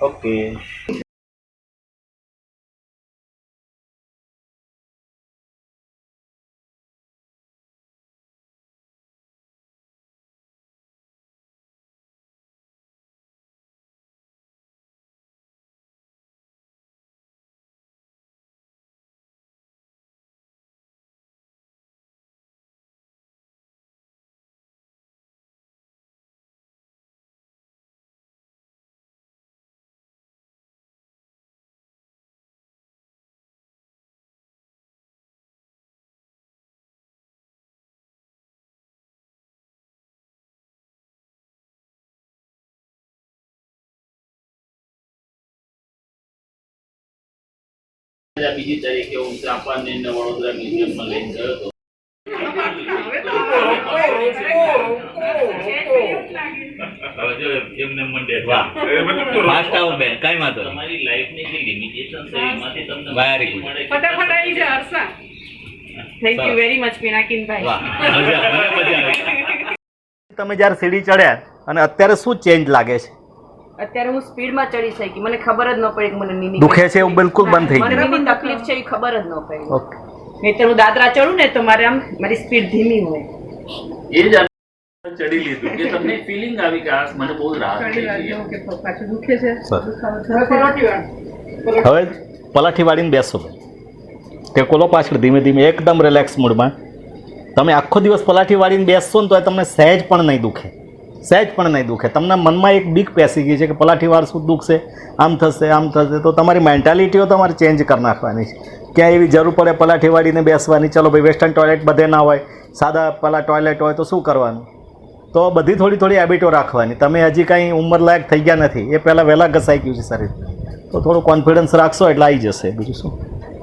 Okay. બીજી તારીખે હું જાપાન ને વડોદરા મ્યુઝિયમમાં લઈને ગયો હતો. તમારી લાઈફની જે લિમિટેશન છે એમાંથી તમને ફટાફટ આવી જાય Harsha. Thank you very much Pinakinbhai. તમે જ્યારે સીડી ચડ્યા અને અત્યારે શું ચેન્જ લાગે છે? અત્યારે હું સ્પીડમાં ચડી શકી, મને ખબર જ ન પડી કે મને નીની દુખે છે એવું બિલકુલ બંધ થઈ ગયું. મને નીની તકલીફ છે એ ખબર જ ન પડી. ઓકે. નહીંતર હું દાદરા ચડું ને તો મારે આમ મારી સ્પીડ ધીમી હોય. એ જ ચડી લીધું કે તમને ફીલિંગ આવી કે આ મને બહુ રાહત થઈ ગઈ. પાછું દુખે છે. હવે પલાઠી વાળીને બેસો કે કોલો પાછળ ધીમે ધીમે એકદમ રિલેક્સ મૂડમાં તમે આખો દિવસ પલાઠી વાળીને બેસશો ને તો તમને સહેજ પણ નહીં દુખે, સહેજ પણ નહીં દુખે. તમને મનમાં એક બીક પેસી ગઈ છે કે પલાઠી વાળશું દુખશે, આમ થશે આમ થશે. તો તમારી મેન્ટાલિટીઓ તમારે ચેન્જ કરી નાખવાની છે. ક્યાં એવી જરૂર પડે પલાઠી વાળીને બેસવાની, ચલો ભાઈ વેસ્ટર્ન ટોયલેટ બધે ના હોય, સાદા પેલા ટોયલેટ હોય તો શું કરવાનું? તો બધી થોડી થોડી હેબિટો રાખવાની. તમે હજી કાંઈ ઉંમરલાયક થઈ ગયા નથી, એ પહેલાં વહેલા ઘસાઈ ગયું છે શરીર, તો થોડું કોન્ફિડન્સ રાખશો એટલે આવી જશે. બીજું શું.